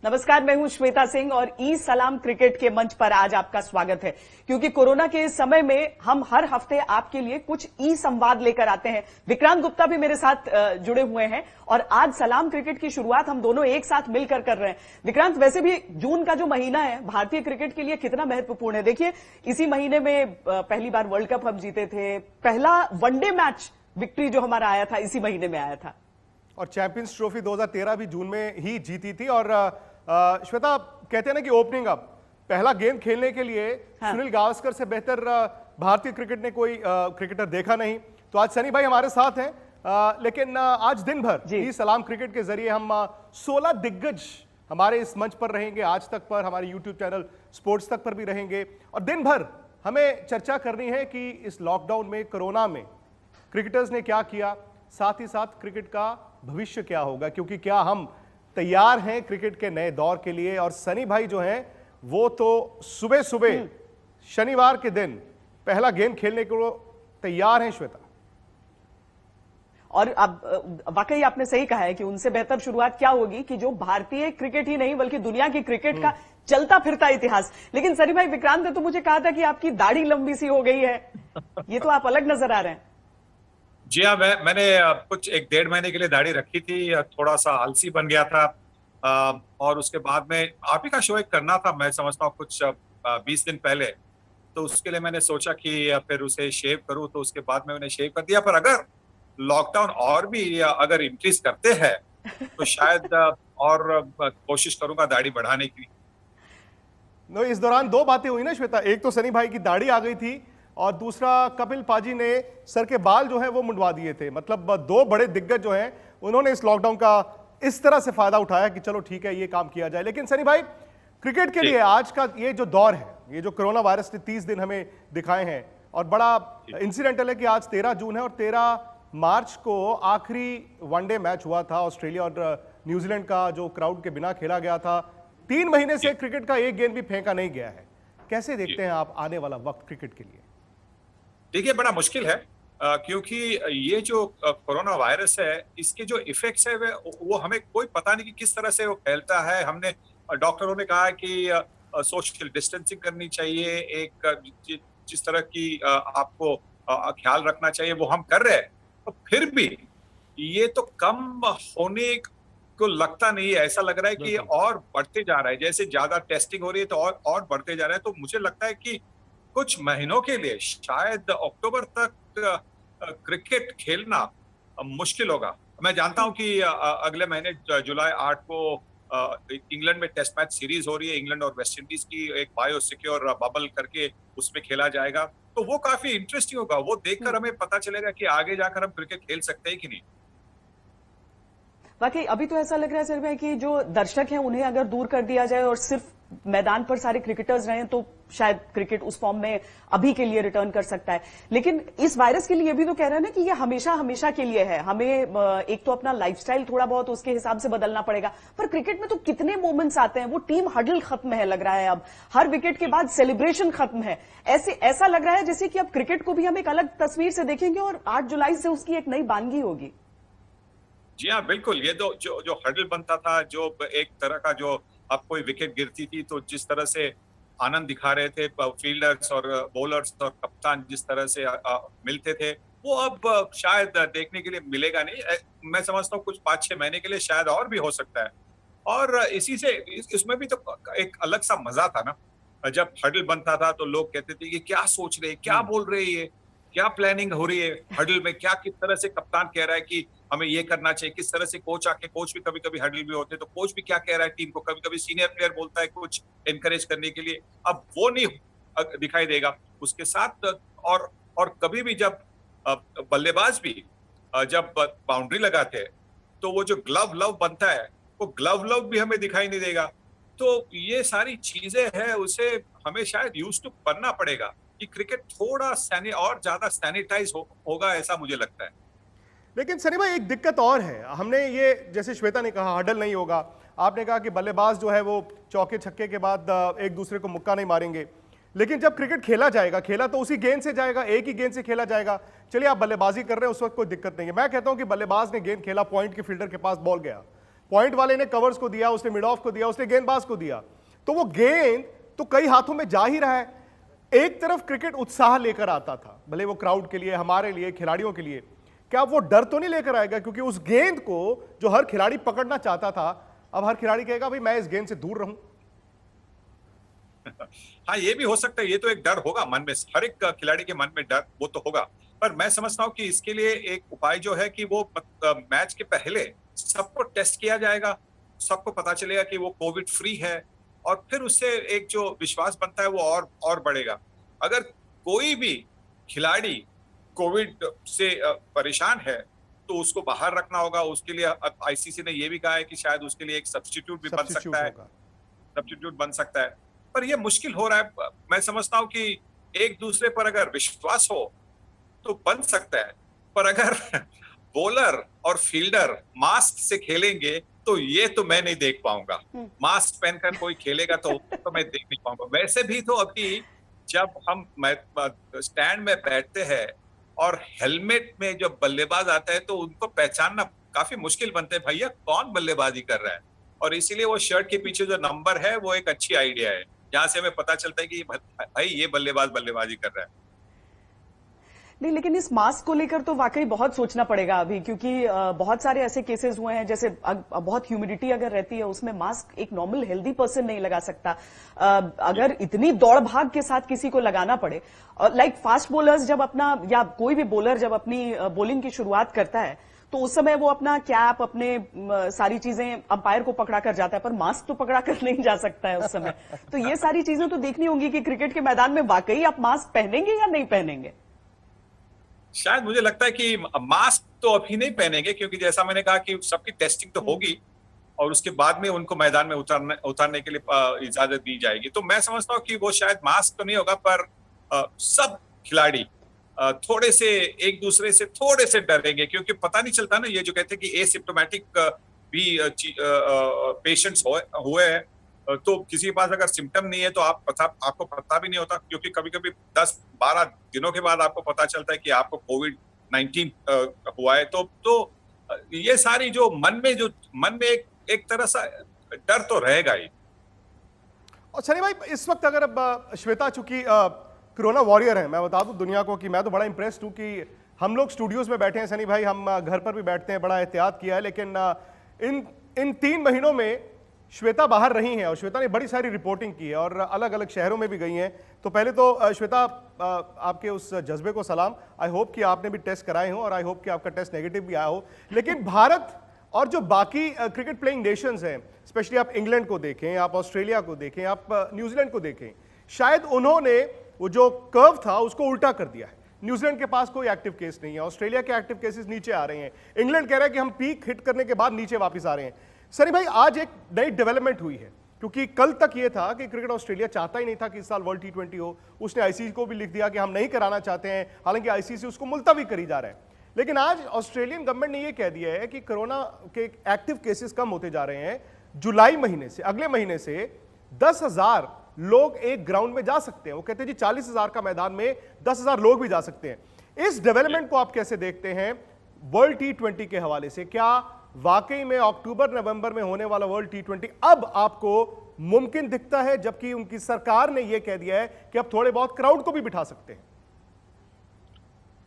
नमस्कार, मैं हूं श्वेता सिंह और ई सलाम क्रिकेट के मंच पर आज आपका स्वागत है। क्योंकि कोरोना के समय में हम हर हफ्ते आपके लिए कुछ ई संवाद लेकर आते हैं। विक्रांत गुप्ता भी मेरे साथ जुड़े हुए हैं और आज सलाम क्रिकेट की शुरुआत हम दोनों एक साथ मिलकर कर रहे हैं। विक्रांत, वैसे भी जून का जो महीना है भारतीय क्रिकेट के लिए कितना महत्वपूर्ण है। देखिए, इसी महीने में पहली बार वर्ल्ड कप हम जीते थे, पहला वनडे मैच विक्ट्री जो हमारा आया था इसी महीने में आया था, और चैंपियंस ट्रॉफी 2013 भी जून में ही जीती थी। और श्वेता, कहते हैं ना कि ओपनिंग अप, पहला गेम खेलने के लिए सुनील गावस्कर से बेहतर भारतीय क्रिकेट ने कोई क्रिकेटर देखा नहीं। तो आज सनी भाई हमारे साथ हैं, लेकिन आज दिन भर ई सलाम क्रिकेट के जरिए हम 16 दिग्गज हमारे इस मंच पर रहेंगे, आज तक पर, हमारे यूट्यूब चैनल स्पोर्ट्स तक पर भी रहेंगे। और दिन भर हमें चर्चा करनी है कि इस लॉकडाउन में, कोरोना में क्रिकेटर्स ने क्या किया, साथ ही साथ क्रिकेट का भविष्य क्या होगा, क्योंकि क्या हम तैयार हैं क्रिकेट के नए दौर के लिए। और सनी भाई जो हैं वो तो सुबह सुबह शनिवार के दिन पहला गेम खेलने को तैयार हैं। श्वेता, और अब वाकई आपने सही कहा है कि उनसे बेहतर शुरुआत क्या होगी कि जो भारतीय क्रिकेट ही नहीं बल्कि दुनिया की क्रिकेट का चलता फिरता इतिहास। लेकिन सनी भाई, विक्रांत ने तो मुझे कहा था कि आपकी दाढ़ी लंबी सी हो गई है, ये तो आप अलग नजर आ रहे हैं। जी हाँ, मैंने कुछ 1-1.5 महीने के लिए दाढ़ी रखी थी, थोड़ा सा आलसी बन गया था। और उसके बाद में आप ही का शो एक करना था, मैं समझता हूँ कुछ 20 दिन पहले। तो उसके लिए मैंने सोचा कि फिर उसे शेव करूँ, तो उसके बाद में मैंने शेव कर दिया। पर अगर लॉकडाउन और भी अगर इंक्रीज करते हैं तो शायद और कोशिश करूंगा दाढ़ी बढ़ाने की। इस दौरान दो बातें हुई ना श्वेता, एक तो सनी भाई की दाढ़ी आ गई थी और दूसरा कपिल पाजी ने सर के बाल जो है वो मुंडवा दिए थे। मतलब दो बड़े दिग्गज जो हैं उन्होंने इस लॉकडाउन का इस तरह से फायदा उठाया कि चलो ठीक है, ये काम किया जाए। लेकिन सनी भाई, क्रिकेट के लिए आज का ये जो दौर है, ये जो कोरोना वायरस ने 30 दिन हमें दिखाए हैं, और बड़ा इंसिडेंटल है कि आज 13 जून है और 13 मार्च को आखिरी वनडे मैच हुआ था ऑस्ट्रेलिया और न्यूजीलैंड का, जो क्राउड के बिना खेला गया था। 3 महीने से क्रिकेट का एक गेंद भी फेंका नहीं गया है। कैसे देखते हैं आप आने वाला वक्त क्रिकेट के लिए? देखिए, बड़ा मुश्किल है, क्योंकि ये जो कोरोना वायरस है, इसके जो इफेक्ट्स है वो हमें कोई पता नहीं कि किस तरह से वो फैलता है। हमने डॉक्टरों ने कहा कि सोशल डिस्टेंसिंग करनी चाहिए, एक जिस तरह की आपको ख्याल रखना चाहिए वो हम कर रहे हैं। तो फिर भी ये तो कम होने को लगता नहीं है, ऐसा लग रहा है कि और बढ़ते जा रहा है। जैसे ज्यादा टेस्टिंग हो रही है तो और बढ़ते जा रहा है। तो मुझे लगता है कि कुछ महीनों के लिए, शायद अक्टूबर तक क्रिकेट खेलना मुश्किल होगा। मैं जानता हूं कि अगले महीने जुलाई 8 को इंग्लैंड में टेस्ट मैच सीरीज हो रही है, इंग्लैंड और वेस्ट इंडीज की, एक बायो सिक्योर बबल करके उसमें खेला जाएगा। तो वो काफी इंटरेस्टिंग होगा, वो देखकर हमें पता चलेगा कि आगे जाकर हम क्रिकेट खेल सकते हैं कि नहीं। बाकी अभी तो ऐसा लग रहा है सर भाई कि जो दर्शक हैं उन्हें अगर दूर कर दिया जाए और सिर्फ मैदान पर सारे क्रिकेटर्स रहें तो शायद क्रिकेट उस फॉर्म में अभी के लिए रिटर्न कर सकता है। लेकिन इस वायरस के लिए भी तो कह रहे हैं ना कि ये हमेशा हमेशा के लिए है। हमें एक तो अपना लाइफस्टाइल थोड़ा बहुत उसके हिसाब से बदलना पड़ेगा। पर क्रिकेट में तो कितने मोमेंट्स आते हैं, वो टीम हडल खत्म है लग रहा है, अब हर विकेट के बाद सेलिब्रेशन खत्म है। ऐसा लग रहा है जैसे कि अब क्रिकेट को भी हम एक अलग तस्वीर से देखेंगे और 8 जुलाई से उसकी एक नई बानगी होगी। जी हाँ, बिल्कुल। ये तो जो हडल बनता था, जो एक तरह का, जो अब कोई विकेट गिरती थी तो जिस तरह से आनंद दिखा रहे थे फील्डर्स और बॉलर्स और कप्तान, जिस तरह से मिलते थे, वो अब शायद देखने के लिए मिलेगा नहीं। मैं समझता हूँ कुछ 5-6 महीने के लिए शायद और भी हो सकता है। और इसी से इसमें भी तो एक अलग सा मजा था ना, जब हडल बनता था तो लोग कहते थे कि क्या सोच रहे हैं, क्या बोल रहे हैं, ये क्या प्लानिंग हो रही है हडल में, क्या किस तरह से कप्तान कह रहा है कि हमें ये करना चाहिए, किस तरह से कोच आके, कोच भी कभी कभी हडल में होते हैं तो कोच भी क्या कह रहा है टीम को, कभी कभी सीनियर प्लेयर बोलता है कुछ एनकरेज करने के लिए। अब वो नहीं दिखाई देगा उसके साथ। और कभी भी जब बल्लेबाज भी जब बाउंड्री लगाते हैं तो वो जो ग्लव लव बनता है, वो ग्लव लव भी हमें दिखाई नहीं देगा। तो ये सारी चीजें हैं, उसे हमें शायद यूज टू करना पड़ेगा कि क्रिकेट थोड़ा और ज्यादा सैनिटाइज होगा, ऐसा मुझे लगता है। लेकिन सनी भाई, एक दिक्कत और है। हमने ये, जैसे श्वेता ने कहा, हडल नहीं होगा, आपने कहा कि बल्लेबाज जो है वो चौके छक्के के बाद एक दूसरे को मुक्का नहीं मारेंगे। लेकिन जब क्रिकेट खेला जाएगा, खेला तो उसी गेंद से जाएगा, एक ही गेंद से खेला जाएगा। चलिए, आप बल्लेबाजी कर रहे हैं, उस वक्त कोई दिक्कत नहीं है। मैं कहता हूं कि बल्लेबाज ने गेंद खेला, पॉइंट के फील्डर के पास बॉल गया, पॉइंट वाले ने कवर्स को दिया, उसने मिड ऑफ को दिया, उसने गेंदबाज को दिया, तो वो गेंद तो कई हाथों में जा ही रहा है। एक तरफ क्रिकेट उत्साह लेकर आता था, भले वो क्राउड के लिए, हमारे लिए, खिलाड़ियों के लिए, क्या वो डर तो नहीं लेकर आएगा? क्योंकि उस गेंद को जो हर खिलाड़ी पकड़ना चाहता था, अब हर खिलाड़ी कहेगा भाई मैं इस गेंद से दूर रहूं। हाँ, ये भी हो सकता है, ये तो एक डर होगा मन में, हर एक खिलाड़ी के मन में डर वो तो होगा। पर मैं समझता हूँ कि इसके लिए एक उपाय जो है कि वो मैच के पहले सबको टेस्ट किया जाएगा, सबको पता चलेगा कि वो कोविड फ्री है, और फिर उससे एक जो विश्वास बनता है वो और बढ़ेगा। अगर कोई भी खिलाड़ी कोविड से परेशान है तो उसको बाहर रखना होगा। उसके लिए आईसीसी ने ये भी कहा है कि शायद उसके लिए एक सब्स्टिट्यूट भी बन सकता है, सब्स्टिट्यूट बन सकता है। पर ये मुश्किल हो रहा है। मैं समझता हूँ कि एक दूसरे पर अगर विश्वास हो तो बन सकता है, पर अगर बॉलर और फील्डर मास्क से खेलेंगे तो ये तो मैं नहीं देख पाऊंगा। मास्क पहनकर कोई खेलेगा तो मैं देख नहीं पाऊंगा। वैसे भी तो अभी जब हम स्टैंड में बैठते हैं और हेलमेट में जब बल्लेबाज आता है तो उनको पहचानना काफी मुश्किल बनता है, भैया कौन बल्लेबाजी कर रहा है। और इसीलिए वो शर्ट के पीछे जो नंबर है वो एक अच्छी आइडिया है, जहां से हमें पता चलता है कि भाई ये बल्लेबाज बल्लेबाजी कर रहा है। नहीं, लेकिन इस मास्क को लेकर तो वाकई बहुत सोचना पड़ेगा अभी, क्योंकि बहुत सारे ऐसे केसेस हुए हैं, जैसे बहुत ह्यूमिडिटी अगर रहती है उसमें मास्क एक नॉर्मल हेल्दी पर्सन नहीं लगा सकता। अगर इतनी दौड़ भाग के साथ किसी को लगाना पड़े, लाइक फास्ट बॉलर्स जब अपना, या कोई भी बॉलर जब अपनी बॉलिंग की शुरुआत करता है तो उस समय वो अपना कैप, अपने सारी चीजें अंपायर को पकड़ा कर जाता है, पर मास्क तो पकड़ा कर नहीं जा सकता है उस समय। तो ये सारी चीजें तो देखनी होंगी कि क्रिकेट के मैदान में वाकई आप मास्क पहनेंगे या नहीं पहनेंगे। शायद मुझे लगता है कि मास्क तो अभी नहीं पहनेंगे, क्योंकि जैसा मैंने कहा कि सबकी टेस्टिंग तो होगी और उसके बाद में उनको मैदान में उतारने के लिए इजाजत दी जाएगी। तो मैं समझता हूँ कि वो शायद मास्क तो नहीं होगा, पर सब खिलाड़ी थोड़े से एक दूसरे से थोड़े से डरेंगे, क्योंकि पता नहीं चलता ना, ये जो कहते हैं कि एसिम्प्टोमेटिक भी पेशेंट्स हुए हैं, तो किसी के पास अगर सिम्टम नहीं है तो आपको पता भी नहीं होता, क्योंकि कभी कभी 10-12 दिनों के बाद आपको पता चलता है कि आपको कोविड-19 हुआ है। तो ये सारी जो मन में एक तरह सा डर तो रहेगा ही। और सनी भाई, इस वक्त अगर अब श्वेता चूंकि कोरोना वॉरियर है, मैं बता दूं दुनिया को कि मैं तो बड़ा इंप्रेस्ड हूं कि हम लोग स्टूडियोज में बैठे हैं सनी भाई, हम घर पर भी बैठते हैं, बड़ा एहतियात किया है, लेकिन इन 3 महीनों में श्वेता बाहर रही हैं और श्वेता ने बड़ी सारी रिपोर्टिंग की है और अलग अलग शहरों में भी गई हैं। तो पहले तो श्वेता, आपके उस जज्बे को सलाम। आई होप कि आपने भी टेस्ट कराए हो और आई होप कि आपका टेस्ट नेगेटिव भी आया हो। लेकिन भारत और जो बाकी क्रिकेट प्लेइंग नेशंस हैं, स्पेशली आप इंग्लैंड को देखें, आप ऑस्ट्रेलिया को देखें, आप न्यूजीलैंड को देखें, शायद उन्होंने वो जो कर्व था उसको उल्टा कर दिया है। न्यूजीलैंड के पास कोई एक्टिव केस नहीं है, ऑस्ट्रेलिया के एक्टिव केसेस नीचे आ रहे हैं, इंग्लैंड कह रहा है कि हम पीक हिट करने के बाद नीचे वापस आ रहे हैं। सनी भाई, आज एक नई डेवलपमेंट हुई है, क्योंकि कल तक ये था कि क्रिकेट ऑस्ट्रेलिया चाहता ही नहीं था कि इस साल वर्ल्ड T20 हो। उसने आईसीसी को भी लिख दिया कि हम नहीं कराना चाहते हैं, हालांकि आईसीसी उसको मुलतवी करी जा रहा है। लेकिन आज ऑस्ट्रेलियन गवर्नमेंट ने यह कह दिया है कि कोरोना के एक्टिव केसेस कम होते जा रहे हैं। जुलाई महीने से, अगले महीने से 10,000 लोग एक ग्राउंड में जा सकते हैं। वो कहते हैं जी 40,000 का मैदान में 10,000 लोग भी जा सकते हैं। इस डेवलपमेंट को आप कैसे देखते हैं वर्ल्ड T20 के हवाले से? क्या वाकई में अक्टूबर नवंबर में होने वाला वर्ल्ड T20 अब आपको मुमकिन दिखता है, जबकि उनकी सरकार ने यह कह दिया है कि अब थोड़े बहुत क्राउड को भी बिठा सकते हैं?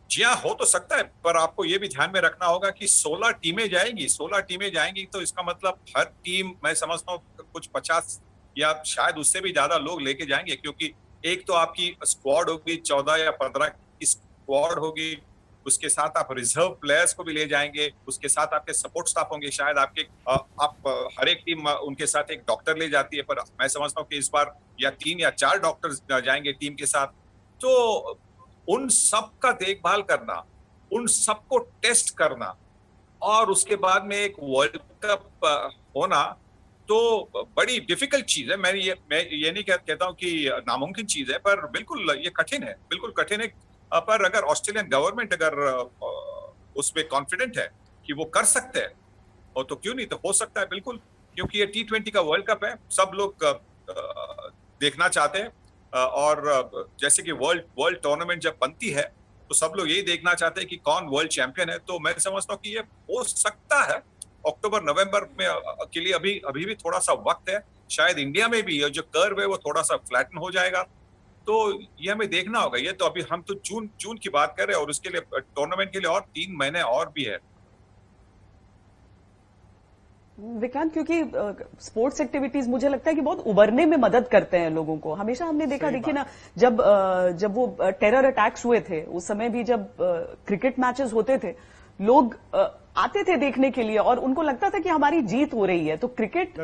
जी हाँ, हो तो सकता है, पर आपको यह भी ध्यान में रखना होगा कि 16 टीमें जाएंगी। 16 टीमें जाएंगी तो इसका मतलब हर टीम, मैं समझता हूँ कुछ 50 या शायद उससे भी ज्यादा लोग लेके जाएंगे, क्योंकि एक तो आपकी स्क्वाड होगी 14 या 15 की स्क्वाड होगी, उसके साथ आप रिजर्व प्लेयर्स को भी ले जाएंगे, उसके साथ आपके सपोर्ट स्टाफ होंगे, शायद आप हर एक टीम उनके साथ एक डॉक्टर ले जाती है, पर मैं समझता हूँ कि इस बार या 3 या 4 डॉक्टर जाएंगे टीम के साथ। तो उन सब का देखभाल करना, उन सबको टेस्ट करना और उसके बाद में एक वर्ल्ड कप होना तो बड़ी डिफिकल्ट चीज है। मैं ये नहीं कहता हूं कि नामुमकिन चीज है, पर बिल्कुल ये कठिन है, बिल्कुल कठिन है। पर अगर ऑस्ट्रेलियन गवर्नमेंट अगर उस पर कॉन्फिडेंट है कि वो कर सकते हैं, और तो क्यों नहीं, तो हो सकता है बिल्कुल, क्योंकि ये T20 का वर्ल्ड कप है, सब लोग देखना चाहते हैं। और जैसे कि वर्ल्ड टूर्नामेंट जब बनती है तो सब लोग यही देखना चाहते हैं कि कौन वर्ल्ड चैंपियन है। तो मैं समझता हूँ कि ये हो सकता है, अक्टूबर नवंबर में के लिए अभी अभी भी थोड़ा सा वक्त है। शायद इंडिया में भी ये जो कर्व है वो थोड़ा सा फ्लैटन हो जाएगा, तो ये हमें देखना होगा। ये तो अभी हम तो जून की बात कर रहे हैं और उसके लिए टूर्नामेंट के लिए और 3 महीने और भी है। विक्रांत, क्योंकि स्पोर्ट्स एक्टिविटीज मुझे लगता है कि बहुत उबरने में मदद करते हैं लोगों को। हमेशा हमने देखा, देखिए ना, जब वो टेरर अटैक्स हुए थे उस समय भी जब क्रिकेट मैचेस होते थे, लोग आते थे देखने के लिए और उनको लगता था कि हमारी जीत हो रही है। तो क्रिकेट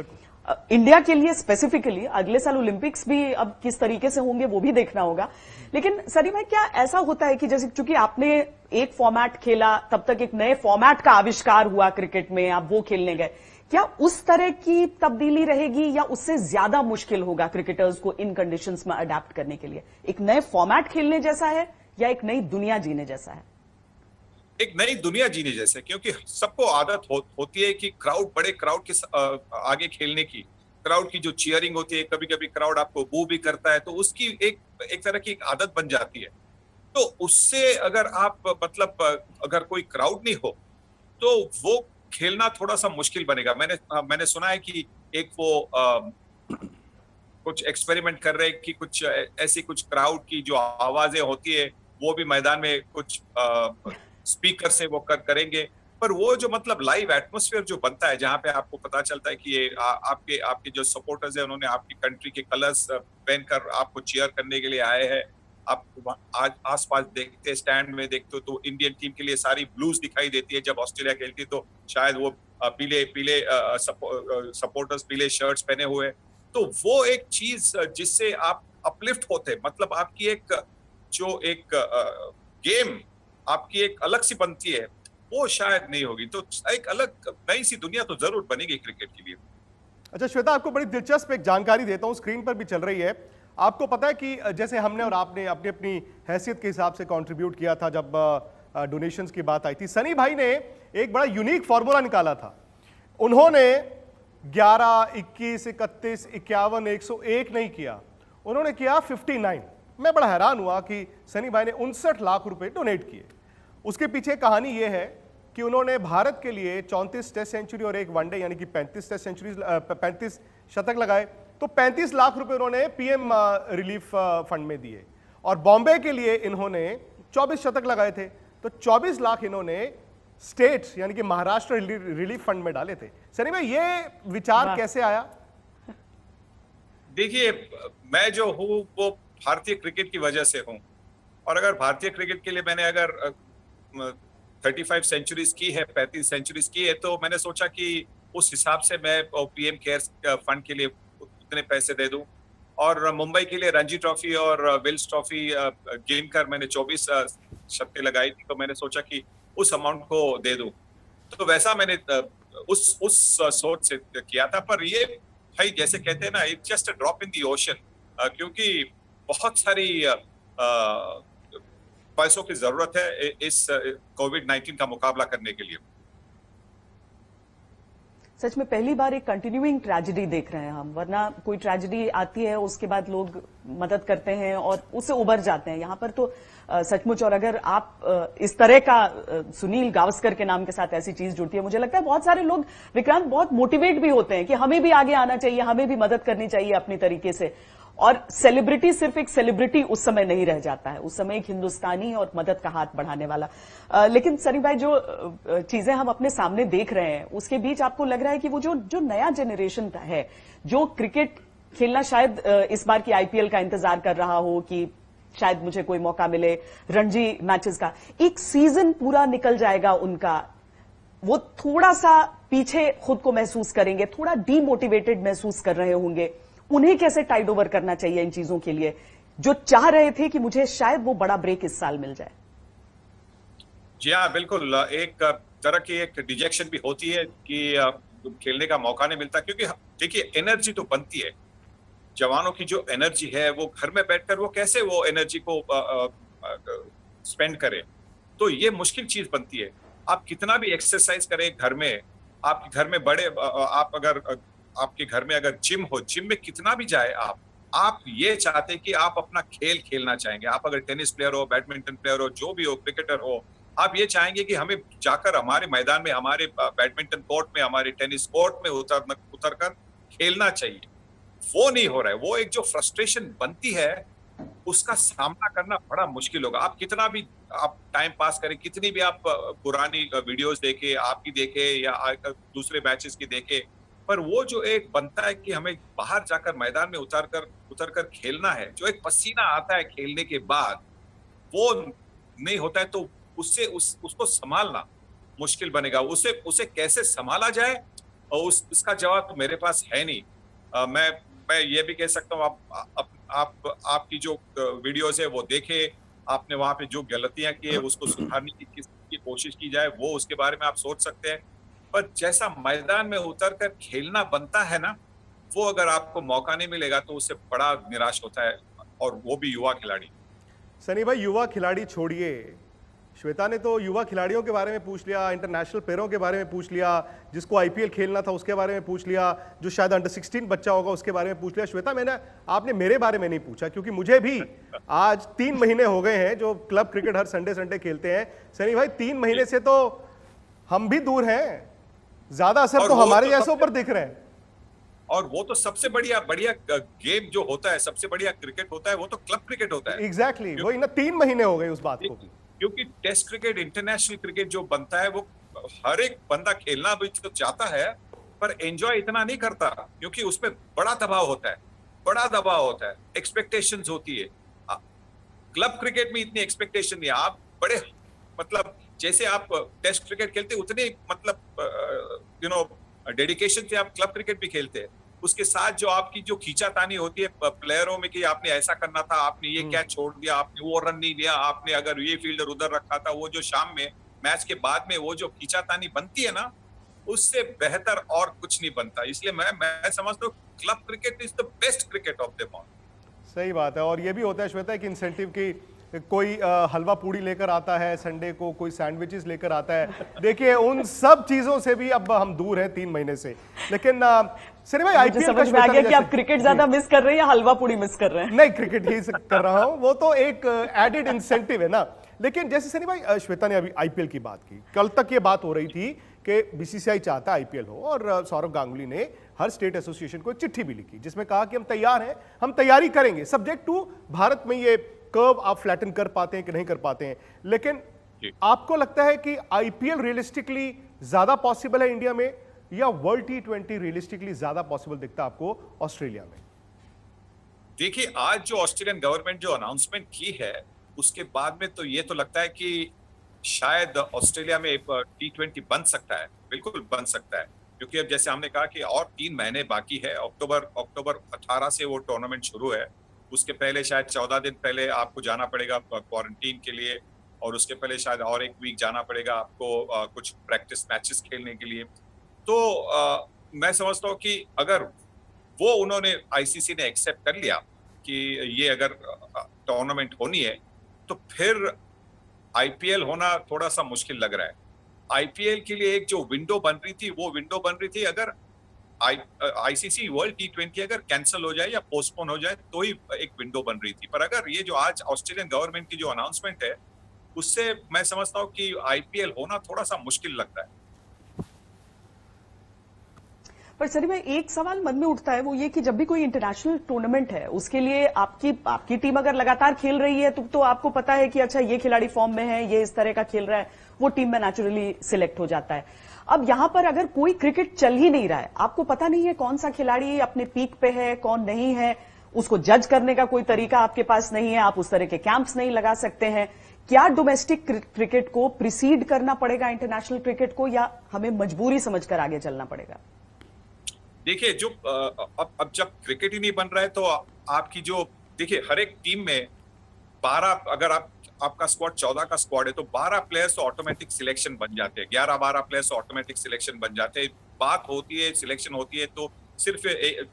इंडिया के लिए स्पेसिफिकली अगले साल ओलंपिक्स भी अब किस तरीके से होंगे वो भी देखना होगा। लेकिन सनी भाई, क्या ऐसा होता है कि जैसे चूंकि आपने एक फॉर्मेट खेला, तब तक एक नए फॉर्मेट का आविष्कार हुआ क्रिकेट में, आप वो खेलने गए, क्या उस तरह की तब्दीली रहेगी या उससे ज्यादा मुश्किल होगा क्रिकेटर्स को इन कंडीशंस में अडेप्ट करने के लिए? एक नए फॉर्मेट खेलने जैसा है या एक नई दुनिया जीने जैसा है? एक नई दुनिया जीने जैसे, क्योंकि सबको आदत होती है कि बड़े क्राउड के आगे खेलने की, क्राउड की जो चीयरिंग होती है, कभी कभी क्राउड आपको बू भी करता है, तो उसकी एक तरह की एक आदत बन जाती है। तो उससे अगर आप मतलब अगर कोई क्राउड नहीं हो तो वो खेलना थोड़ा सा मुश्किल बनेगा। मैंने सुना है कि एक वो कुछ एक्सपेरिमेंट कर रहे हैं कि कुछ ऐसी कुछ क्राउड की जो आवाजें होती है वो भी मैदान में कुछ स्पीकर से वो करेंगे। पर वो जो मतलब लाइव एटमॉस्फेयर जो बनता है, जहाँ पे आपको पता चलता है कि ये आपके जो सपोर्टर्स है उन्होंने आपकी कंट्री के कलर्स पहनकर आपको चीयर करने के लिए आए हैं। आप आज आसपास देखते, स्टैंड में देखते हो तो इंडियन टीम के लिए सारी ब्लूज दिखाई देती है। जब ऑस्ट्रेलिया खेलती है तो शायद वो पीले सपोर्टर्स पीले शर्ट्स पहने हुए। तो वो एक चीज जिससे आप अपलिफ्ट होते, मतलब आपकी एक गेम आपकी एक अलग सी बनती है, वो शायद नहीं होगी। तो एक अलग नई सी दुनिया तो जरूर बनेगी क्रिकेट के लिए। अच्छा श्वेता, आपको बड़ी दिलचस्प एक जानकारी देता हूं, स्क्रीन पर भी चल रही है। आपको पता है कि जैसे हमने और आपने अपनी अपनी हैसियत के हिसाब से कंट्रीब्यूट किया था जब डोनेशंस की बात आई थी, सनी भाई ने एक बड़ा यूनिक फॉर्मूला निकाला था। उन्होंने 11, 21, 31, 51, 101 नहीं किया, उन्होंने किया 59। मैं बड़ा हैरान हुआ कि सनी भाई ने 59 लाख रुपए डोनेट किए। उसके पीछे कहानी यह है कि उन्होंने भारत के लिए 34 टेस्ट सेंचुरी और एक वनडे यानी कि 35 टेस्ट सेंचुरी 35 शतक लगाए। तो 35 लाख रुपए उन्होंने पीएम रिलीफ फंड में दिए और बॉम्बे के लिए इन्होंने 24 शतक लगाए थे। तो 24 लाख इन्होंने स्टेट यानी कि महाराष्ट्र रिलीफ फंड में डाले थे। सनी भाई, ये विचार कैसे आया? देखिए, मैं जो हूँ वो भारतीय क्रिकेट की वजह से हूँ, और अगर भारतीय क्रिकेट के लिए मैंने अगर 35 सेंचुरीज की है, 35 सेंचुरीज की है, तो मैंने सोचा कि उस हिसाब से मैं पीएम केयर्स फंड के लिए उतने पैसे दे दूं। और मुंबई के लिए रणजी ट्रॉफी और विल्स ट्रॉफी गेम कर मैंने 24 शतकें लगाई थी, तो मैंने सोचा कि उस अमाउंट को दे दूं। तो वैसा मैंने उस सोच से किया था। पर ये भाई जैसे कहते हैं ना, it's just a drop in the ocean, क्योंकि बहुत सारी पैसों की जरूरत है इस कोविड-19 का मुकाबला करने के लिए। सच में पहली बार एक कंटिन्यूइंग ट्रेजेडी देख रहे हैं हम, वरना कोई ट्रेजेडी आती है उसके बाद लोग मदद करते हैं और उससे उबर जाते हैं। यहां पर तो सचमुच, और अगर आप इस तरह का सुनील गावस्कर के नाम के साथ ऐसी चीज जुड़ती है, मुझे लगता है बहुत सारे लोग, विक्रांत, बहुत मोटिवेट भी होते हैं कि हमें भी आगे आना चाहिए, हमें भी मदद करनी चाहिए अपनी तरीके से। और सेलिब्रिटी सिर्फ एक सेलिब्रिटी उस समय नहीं रह जाता है, उस समय एक हिंदुस्तानी और मदद का हाथ बढ़ाने वाला। लेकिन सनी भाई, जो चीजें हम अपने सामने देख रहे हैं उसके बीच आपको लग रहा है कि वो जो नया जनरेशन है जो क्रिकेट खेलना शायद इस बार की आईपीएल का इंतजार कर रहा हो कि शायद मुझे कोई मौका मिले, रणजी मैचेस का एक सीजन पूरा निकल जाएगा उनका, वो थोड़ा सा पीछे खुद को महसूस करेंगे, थोड़ा डीमोटिवेटेड महसूस कर रहे होंगे। उन्हें कैसे टाइड ओवर करना चाहिए इन चीजों के लिए, जो चाह रहे थे कि मुझे शायद वो बड़ा ब्रेक इस साल मिल जाए? जी हाँ, बिल्कुल। एक तरह की एक डिजेक्शन भी होती है कि खेलने का मौका नहीं मिलता, क्योंकि देखिए एनर्जी तो बनती है। जवानों की जो एनर्जी है वो घर में बैठकर वो कैसे वो एनर्जी को स्पेंड करे, तो ये मुश्किल चीज बनती है। आप कितना भी एक्सरसाइज करें घर में, आपके घर में बड़े आप अगर आपके घर में अगर जिम हो, जिम में कितना भी जाए आप ये चाहते हैं कि आप अपना खेल खेलना चाहेंगे। आप अगर टेनिस प्लेयर हो, बैडमिंटन प्लेयर हो, जो भी हो, क्रिकेटर हो, आप ये चाहेंगे कि हमें जाकर हमारे मैदान में, हमारे बैडमिंटन कोर्ट में, हमारे टेनिस कोर्ट में उतर कर खेलना चाहिए। वो नहीं हो रहा है। वो एक जो फ्रस्ट्रेशन बनती है उसका सामना करना बड़ा मुश्किल होगा। आप कितना भी आप टाइम पास करें, कितनी भी आप पुरानी वीडियोस देखे, आपकी देखे या दूसरे मैचेस की देखे, पर वो जो एक बनता है कि हमें बाहर जाकर मैदान में उतर कर खेलना है, जो एक पसीना आता है खेलने के बाद, वो नहीं होता है तो उसको संभालना मुश्किल बनेगा। उसे कैसे संभाला जाए और उसका जवाब तो मेरे पास है नहीं। मैं ये भी कह सकता हूँ, आपकी जो वीडियोस है वो देखे, आपने वहां पे जो गलतियां की है उसको सुधारने की कोशिश की जाए, वो उसके बारे में आप सोच सकते हैं। पर जैसा मैदान में उतर कर खेलना बनता है ना, वो अगर आपको मौका नहीं मिलेगा तो उससे बड़ा निराश होता है, और वो भी युवा खिलाड़ी। सनी भाई, युवा खिलाड़ी छोड़िए, श्वेता ने तो युवा खिलाड़ियों के बारे में पूछ लिया, इंटरनेशनल प्लेयरों के बारे में पूछ लिया, जिसको आईपीएल खेलना था उसके बारे में पूछ लिया, जो शायद अंडर 16 बच्चा होगा उसके बारे में पूछ लिया। श्वेता, आपने मेरे बारे में नहीं पूछा, क्योंकि मुझे भी आज 3 महीने हो गए हैं जो क्लब क्रिकेट हर संडे खेलते हैं। सनी भाई, 3 महीने से तो हम भी दूर हैं, ज्यादा असर तो हमारे जैसों पर दिख रहे हैं। और वो तो सबसे बढ़िया गेम जो होता है, सबसे बढ़िया क्रिकेट होता है, वो तो क्लब क्रिकेट होता है। एग्जैक्टली, वही ना, 3 महीने हो गए उस बात को भी। क्योंकि टेस्ट क्रिकेट, इंटरनेशनल क्रिकेट जो बनता है, वो हर एक बंदा खेलना भी तो चाहता है, पर एंजॉय इतना नहीं करता, क्योंकि उसमें बड़ा दबाव होता है, एक्सपेक्टेशंस होती है। क्लब क्रिकेट में इतनी एक्सपेक्टेशन नहीं है। आप बड़े मतलब जैसे आप टेस्ट क्रिकेट खेलते उतने मतलब डेडिकेशन से आप क्लब क्रिकेट भी खेलते हैं। उसके साथ जो आपकी जो खींचातानी होती है प्लेयरों में कि आपने ऐसा करना था, आपने ये कैच छोड़ दिया, आपने वो रन नहीं लिया, आपने अगर ये फील्डर उधर रखा था, वो जो शाम में मैच के बाद में वो जो खींचातानी बनती है ना, उससे बेहतर और कुछ नहीं बनता। इसलिए मैं समझता हूँ club cricket is the best cricket of the all. सही बात है। और ये भी होता है श्वेता कि इंसेंटिव की कोई हलवा पूड़ी लेकर आता है संडे को, कोई सैंडविचेस लेकर आता है। देखिए, उन सब चीजों से भी अब हम दूर हैं 3 महीने से। लेकिन सनी भाई, आईपीएल समझ में आ गया कि आप क्रिकेट ज्यादा मिस कर रहे हैं या हलवा पूड़ी मिस कर रहे हैं? नहीं, क्रिकेट ही कर रहा हूं, वो तो एक एडेड इंसेंटिव है ना। लेकिन जैसे सनी भाई, श्वेता ने अभी आईपीएल की बात की, कल तक ये बात हो रही थी कि बीसीसीआई चाहता है आईपीएल हो, और सौरव गांगुली ने हर स्टेट एसोसिएशन को एक चिट्ठी भी लिखी जिसमें कहा कि हम तैयार हैं, हम तैयारी करेंगे, सब्जेक्ट टू भारत में ये कर्व आप फ्लैटन कर पाते हैं कि नहीं कर पाते हैं। लेकिन आपको लगता है कि आईपीएल रियलिस्टिकली ज्यादा पॉसिबल है इंडिया में, या वर्ल्ड T20 रियलिस्टिकली ज्यादा पॉसिबल दिखता है आपको ऑस्ट्रेलिया में? देखिए, आज जो ऑस्ट्रेलियन गवर्नमेंट जो अनाउंसमेंट की है, उसके बाद में तो ये तो लगता है कि शायद ऑस्ट्रेलिया में T20 बन सकता है, बिल्कुल बन सकता है। क्योंकि अब जैसे हमने कहा कि और 3 महीने बाकी है, अक्टूबर 18 से वो टूर्नामेंट शुरू है। उसके पहले शायद 14 दिन पहले आपको जाना पड़ेगा क्वारंटीन के लिए, और उसके पहले शायद और 1 वीक जाना पड़ेगा आपको कुछ प्रैक्टिस मैचेस खेलने के लिए। तो मैं समझता हूँ कि अगर वो उन्होंने आईसीसी ने एक्सेप्ट कर लिया कि ये अगर टूर्नामेंट होनी है, तो फिर आईपीएल होना थोड़ा सा मुश्किल लग रहा है। आईपीएल के लिए एक जो विंडो बन रही थी, वो विंडो बन रही थी अगर आईसीसी वर्ल्ड T20 अगर कैंसिल हो जाए या पोस्टपोन हो जाए तो ही एक विंडो बन रही थी। पर अगर ये जो आज ऑस्ट्रेलियन गवर्नमेंट की जो अनाउंसमेंट है, उससे मैं समझता हूँ कि आईपीएल होना थोड़ा सा मुश्किल लगता है। पर सर, में एक सवाल मन में उठता है, वो ये कि जब भी कोई इंटरनेशनल टूर्नामेंट है, उसके लिए आपकी टीम अगर लगातार खेल रही है तो आपको पता है कि अच्छा ये खिलाड़ी फॉर्म में है, ये इस तरह का खेल रहा है, वो टीम में नेचुरली सिलेक्ट हो जाता है। अब यहां पर अगर कोई क्रिकेट चल ही नहीं रहा है, आपको पता नहीं है कौन सा खिलाड़ी अपने पीक पे है, कौन नहीं है, उसको जज करने का कोई तरीका आपके पास नहीं है, आप उस तरह के कैंप्स नहीं लगा सकते हैं। क्या डोमेस्टिक क्रिकेट को प्रिसीड करना पड़ेगा इंटरनेशनल क्रिकेट को, या हमें मजबूरी समझकर आगे चलना पड़ेगा? देखिए, जो अब जब क्रिकेट ही नहीं बन रहा है तो आपकी जो, देखिए हर एक टीम में 12, अगर आपका स्क्वाड 14 का स्क्वाड है तो 12 प्लेयर्स तो ऑटोमेटिक सिलेक्शन बन जाते हैं, 11-12 प्लेयर्स ऑटोमेटिक सिलेक्शन बन जाते हैं। बात होती है, सिलेक्शन होती है तो सिर्फ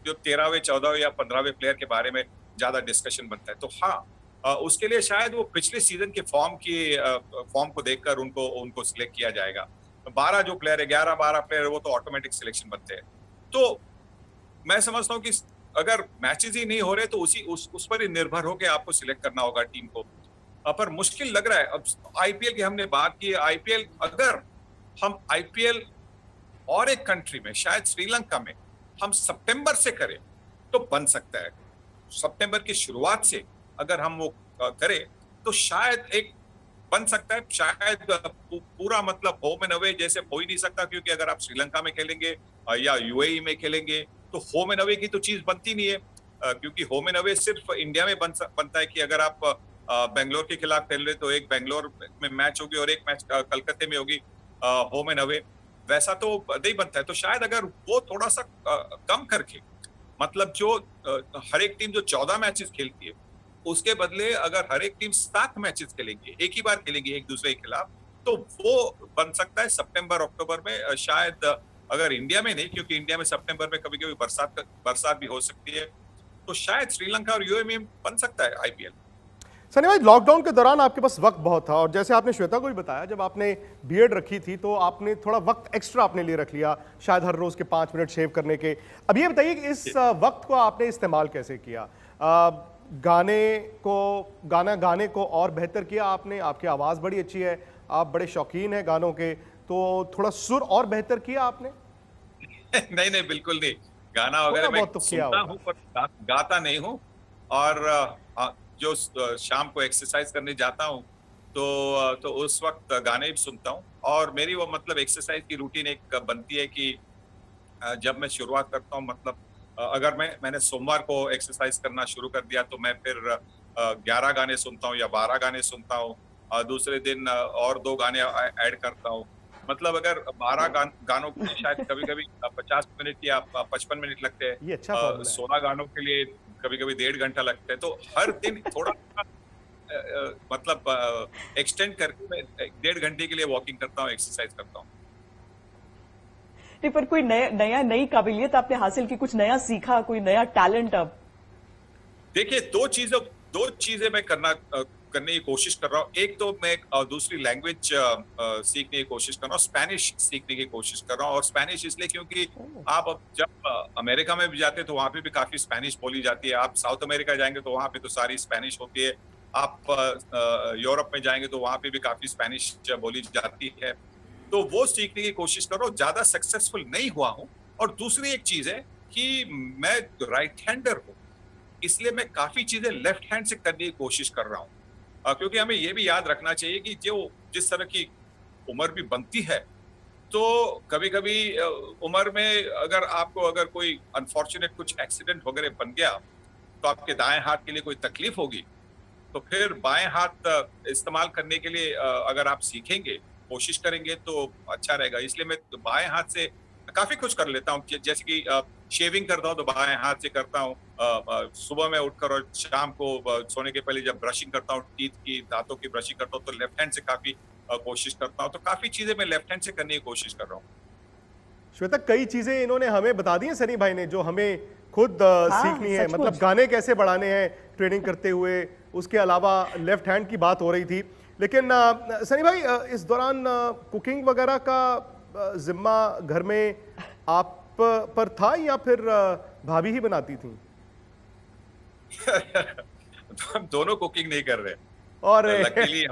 जो 13वें, 14वें या 15वें प्लेयर के बारे में ज्यादा डिस्कशन बनता है। तो हाँ, उसके लिए शायद वो पिछले सीजन के फॉर्म को देखकर उनको सिलेक्ट किया जाएगा। 12 जो प्लेयर है, 11-12 प्लेयर, वो तो ऑटोमेटिक सिलेक्शन बनते हैं। तो मैं समझता हूँ कि अगर मैचेस ही नहीं हो रहे तो उस पर ही निर्भर होकर आपको सिलेक्ट करना होगा टीम को। पर मुश्किल लग रहा है। अब आईपीएल की हमने बात की, आईपीएल अगर हम आईपीएल और एक कंट्री में, शायद श्रीलंका में, हम सितंबर से करें तो बन सकता है। सितंबर की शुरुआत से अगर हम वो करें तो शायद एक बन सकता है। शायद पूरा मतलब होम एंड अवे जैसे हो ही नहीं सकता, क्योंकि अगर आप श्रीलंका में खेलेंगे या यूएई में खेलेंगे तो होम एंड अवे की तो चीज बनती नहीं है, क्योंकि होम एंड अवे सिर्फ इंडिया में बनता है कि अगर आप बेंगलोर के खिलाफ खेल रहे तो एक बेंगलोर में मैच होगी और एक मैच कलकत्ते में होगी होम एंड अवे। वैसा तो नहीं बनता है। तो शायद अगर वो थोड़ा सा कम करके, मतलब जो हर एक टीम जो 14 मैचेस खेलती है उसके बदले अगर हर एक टीम 7 मैचेस खेलेंगे, एक ही बार खेलेंगे एक दूसरे के खिलाफ, तो वो बन सकता है सितंबर अक्टूबर में। शायद अगर इंडिया में नहीं, क्योंकि इंडिया में सितंबर में कभी कभी बरसात भी हो सकती है, तो शायद श्रीलंका और यूएई में बन सकता है आईपीएल। सनी भाई, लॉकडाउन के दौरान आपके पास वक्त बहुत था और जैसे आपने श्वेता को भी बताया, जब आपने बीएड रखी थी तो आपने थोड़ा वक्त एक्स्ट्रा अपने लिए रख लिया, शायद हर रोज के 5 मिनट शेव करने के। अब ये बताइए कि इस वक्त को आपने इस्तेमाल कैसे किया? गाने को और बेहतर किया आपने? आपकी आवाज़ बड़ी अच्छी है, आप बड़े शौकीन हैं गानों के, तो थोड़ा सुर और बेहतर किया आपने? नहीं, बिल्कुल नहीं। गाना वगैरह मैं सुनता हूँ पर गाता नहीं हूँ। और जो शाम को एक्सरसाइज करने जाता हूँ तो उस वक्त गाने भी सुनता हूँ। और मेरी वो मतलब एक्सरसाइज की रूटीन एक बनती है कि जब मैं शुरुआत करता हूँ, मतलब अगर मैंने सोमवार को एक्सरसाइज करना शुरू कर दिया तो मैं फिर 11 गाने सुनता हूँ या 12 गाने सुनता हूँ। दूसरे दिन और 2 गाने ऐड करता हूँ। मतलब अगर 12 गानों के लिए शायद कभी कभी 50 मिनट या 55 मिनट लगते हैं, 16 गानों के लिए कभी कभी 1.5 घंटा लगता है। तो हर दिन थोड़ा मतलब एक्सटेंड करके मैं 1.5 घंटे के लिए वॉकिंग करता हूँ, एक्सरसाइज करता हूँ। नहीं, पर कोई नई काबिलियत आपने हासिल की, कुछ नया सीखा, कोई नया टैलेंट? अब देखिए, दो चीजें मैं करने की कोशिश कर रहा हूँ। एक तो मैं दूसरी लैंग्वेज सीखने की कोशिश कर रहा हूँ, स्पेनिश सीखने की कोशिश कर रहा हूँ। और स्पेनिश इसलिए क्योंकि आप अब जब अमेरिका में भी जाते हैं तो वहां पे भी काफी स्पेनिश बोली जाती है। आप साउथ अमेरिका जाएंगे तो वहां पे तो सारी स्पेनिश होती है। आप यूरोप में जाएंगे तो वहां पे भी काफी स्पेनिश बोली जाती है। तो वो सीखने की कोशिश कर रहा हूँ। ज्यादा सक्सेसफुल नहीं हुआ हूँ। और दूसरी एक चीज है कि मैं राइट हैंडर हूँ, इसलिए मैं काफी चीजें लेफ्ट हैंड से करने की कोशिश कर रहा हूँ। क्योंकि हमें ये भी याद रखना चाहिए कि जो जिस तरह की उम्र भी बनती है, तो कभी कभी उम्र में अगर कोई अनफॉर्चुनेट कुछ एक्सीडेंट वगैरह बन गया तो आपके दाएं हाथ के लिए कोई तकलीफ होगी, तो फिर बाएं हाथ इस्तेमाल करने के लिए अगर आप सीखेंगे, कोशिश करेंगे तो अच्छा रहेगा। इसलिए मैं बाएं हाथ से काफी कुछ कर लेता हूँ। जैसे कि शेविंग करता हूँ तो बाएं हाथ से करता हूँ। सुबह में उठकर और शाम को सोने के पहले जब ब्रशिंग करता हूँ, दांतों की ब्रशिंग करता हूँ, तो लेफ्ट हैंड से काफी कोशिश करता हूँ। तो काफी चीजें मैं लेफ्ट हैंड से करने की कोशिश कर रहा हूँ। श्वेता, कई चीजें इन्होंने हमें बता दी हैं सनी भाई ने, जो हमें खुद सीखनी है। मतलब गाने कैसे बढ़ाने हैं ट्रेनिंग करते हुए, उसके अलावा लेफ्ट हैंड की बात हो रही थी। लेकिन सनी भाई, इस दौरान कुकिंग वगैरह का जिम्मा घर में आप पर था या फिर भाभी ही बनाती थी? हम दोनों कुकिंग नहीं कर रहे। और लकीली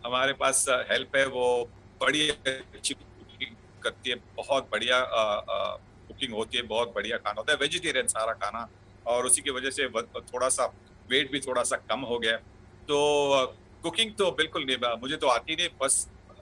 हमारे पास हेल्प है, वो बड़ी अच्छी कुकिंग करती है। बहुत बढ़िया कुकिंग होती है, बहुत बढ़िया खाना होता है, वेजिटेरियन सारा खाना। और उसी की वजह से थोड़ा सा वेट भी थोड़ा सा कम हो गया। तो कुकिंग तो बिल्कुल नहीं, मुझे तो आती नहीं।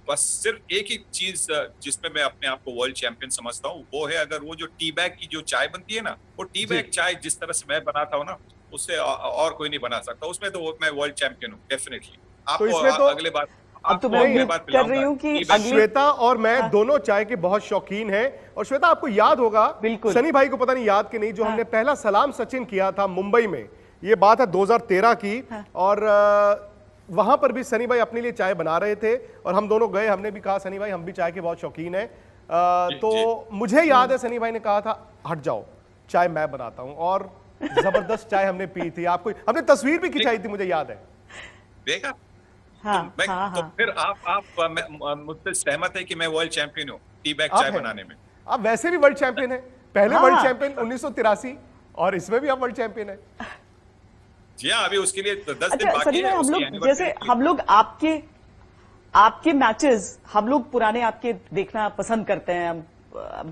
बस सिर्फ एक ही चीज जिसमें मैं अपने आप को वर्ल्ड चैंपियन समझता हूँ, वो है अगर वो जो टी बैग की जो चाय बनती है ना, वो टी बैग चाय जिस तरह से मैं बनाता हूँ ना, उससे और कोई नहीं बना सकता। उसमें तो मैं वर्ल्ड चैंपियन हूँ डेफिनेटली। आपको अगले बार अब तो मैं उम्मीद कर रही हूँ कि श्वेता और मैं दोनों चाय के बहुत शौकीन हैं। और श्वेता, आपको याद होगा, सनी भाई को पता नहीं याद कि नहीं, जो हमने पहला सलाम सचिन किया था मुंबई में, ये बात है 2013 की। और वहां पर भी सनी भाई अपने लिए चाय बना रहे थे और हम दोनों गए। हमने भी कहा, सनी भाई हम भी चाय के बहुत शौकीन हैं। तो मुझे याद है सनी भाई ने कहा था, हट जाओ, चाय मैं बनाता हूं। और जबरदस्त चाय हमने पी थी। आपको हमने तस्वीर भी खिंचाई थी, मुझे याद है। देखा? तो फिर आप मुझसे सहमत है कि मैं वर्ल्ड चैंपियन हूँ टी बैग चाय बनाने में? आप वैसे भी वर्ल्ड चैंपियन है, पहले वर्ल्ड चैंपियन 1983 और इसमें भी आप वर्ल्ड चैंपियन है। जी हाँ, अभी उसके लिए 10 दिन अच्छा बाकी सनी है भाई, हम उसकी लोग जैसे anniversary। हम लोग आपके मैचेस हम लोग पुराने आपके देखना पसंद करते हैं।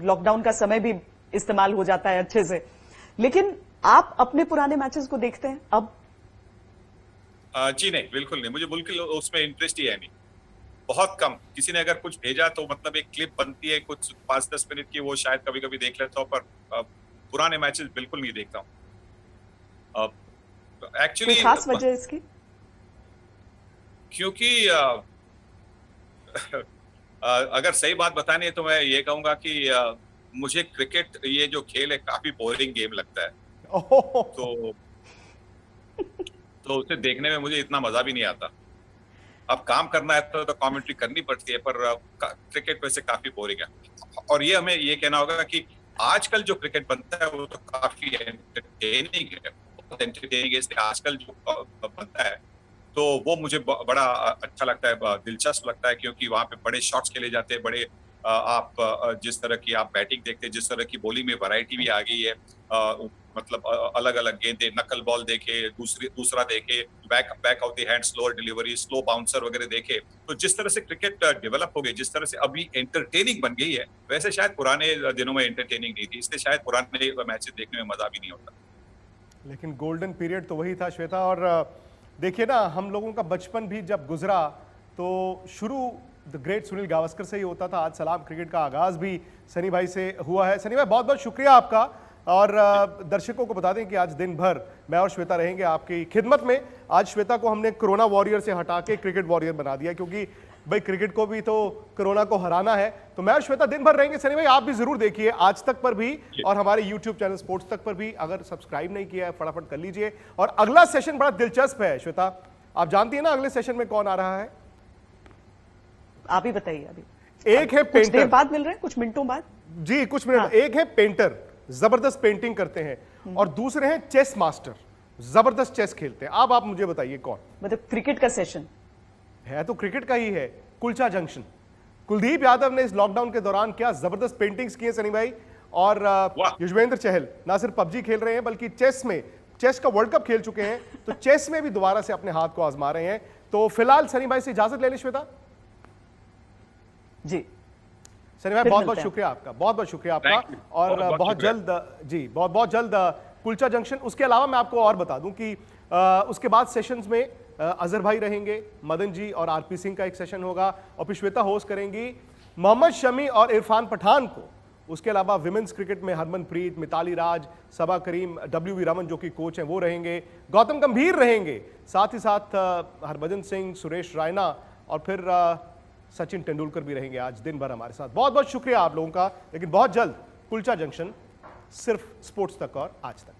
लॉकडाउन का समय भी इस्तेमाल हो जाता है अच्छे से, लेकिन आप अपने पुराने मैचेस को देखते हैं अब? जी नहीं, बिल्कुल नहीं, मुझे बिल्कुल उसमें इंटरेस्ट ही है नहीं, बहुत कम। किसी ने अगर कुछ भेजा तो मतलब एक क्लिप बनती है कुछ 5-10 मिनट की, वो शायद कभी कभी देख लेता हूँ, पर पुराने मैचेस बिल्कुल नहीं देखता हूँ कोई एक्चुअली। खास वजह इसकी? क्योंकि अगर सही बात बतानी है तो मैं ये कहूंगा कि मुझे क्रिकेट ये जो खेल है काफी बोरिंग गेम लगता है, ओह, तो उसे देखने में मुझे इतना मजा भी नहीं आता। अब काम करना है तो कमेंट्री करनी पड़ती है, पर क्रिकेट वैसे काफी बोरिंग है। और ये हमें ये कहना होगा कि आजकल जो क्रिकेट बनता है वो तो काफी एंटरटेनिंग है, बहुत एंटरटेनिंग है। इसलिए आजकल जो बनता है तो वो मुझे बड़ा अच्छा लगता है, दिलचस्प लगता है, क्योंकि वहां पे बड़े शॉट्स खेले जाते हैं, बड़े आप जिस तरह की आप बैटिंग देखते हैं, जिस तरह की बॉलिंग में वैरायटी भी आ गई है, मतलब अलग अलग गेंदे, नकल बॉल देखे, दूसरा देखे, back of the hand slower delivery, slow bouncer वगैरह देखे, तो जिस तरह से क्रिकेट डेवलप हो गई, जिस तरह से अभी एंटरटेनिंग बन गई है, वैसे शायद पुराने दिनों में एंटरटेनिंग नहीं थी, इसलिए शायद पुराने मैचेस देखने में मजा भी नहीं होता। लेकिन गोल्डन पीरियड तो वही था श्वेता। और देखिए ना, हम लोगों का बचपन भी जब गुजरा तो शुरू द ग्रेट सुनील गावस्कर से ही होता था। आज सलाम क्रिकेट का आगाज भी सनी भाई से हुआ है। सनी भाई, बहुत बहुत शुक्रिया आपका। और दर्शकों को बता दें कि आज दिन भर मैं और श्वेता रहेंगे आपकी खिदमत में। आज श्वेता को हमने कोरोना वॉरियर से हटा के क्रिकेट वॉरियर बना दिया, क्योंकि भाई क्रिकेट को भी तो कोरोना को हराना है। तो मैं और श्वेता दिन भर रहेंगे। सनी भाई, आप भी जरूर देखिए आज तक पर भी, और हमारे यूट्यूब चैनल स्पोर्ट्स तक पर भी। अगर सब्सक्राइब नहीं किया है फटाफट कर लीजिए। और अगला सेशन बड़ा दिलचस्प है श्वेता, आप जानती है ना अगले सेशन में कौन आ रहा है? आप ही बताइए। अभी एक है कुछ पेंटर। देर बाद मिल रहे हैं, कुछ मिनटों बाद। जी, कुछ मिनट। हाँ। एक है पेंटर, जबरदस्त पेंटिंग करते हैं, और दूसरे हैं चेस मास्टर, जबरदस्त चेस खेलते हैं। अब आप मुझे बताइए कौन मतलब क्रिकेट का सेशन है? तो क्रिकेट का ही है, कुलचा जंक्शन। कुलदीप यादव ने इस लॉकडाउन के दौरान क्या जबरदस्त पेंटिंग्स की है सनी भाई। और युजवेंद्र चहल ना सिर्फ पबजी खेल रहे हैं, बल्कि चेस का वर्ल्ड कप खेल चुके हैं, तो चेस में भी दोबारा से अपने हाथ को आजमा रहे हैं। तो फिलहाल सनी भाई से इजाजत ले ली श्वेता जी। सनी भाई, बहुत बहुत शुक्रिया आपका, बहुत बहुत शुक्रिया आपका। और बहुत जल्द जी, बहुत बहुत जल्द कुलचा जंक्शन। उसके अलावा मैं आपको और बता दूं कि उसके बाद सेशंस में अजहर भाई रहेंगे, मदन जी और आरपी सिंह का एक सेशन होगा, और फिर श्वेता होस्ट करेंगी मोहम्मद शमी और इरफान पठान को। उसके अलावा विमेंस क्रिकेट में हरमनप्रीत, मिताली राज, सबा करीम, WV रमन जो कि कोच हैं वो रहेंगे, गौतम गंभीर रहेंगे, साथ ही साथ हरभजन सिंह, सुरेश रायना, और फिर सचिन तेंदुलकर भी रहेंगे आज दिन भर हमारे साथ। बहुत बहुत शुक्रिया आप लोगों का। लेकिन बहुत जल्द कुलचा जंक्शन, सिर्फ स्पोर्ट्स तक और आज तक।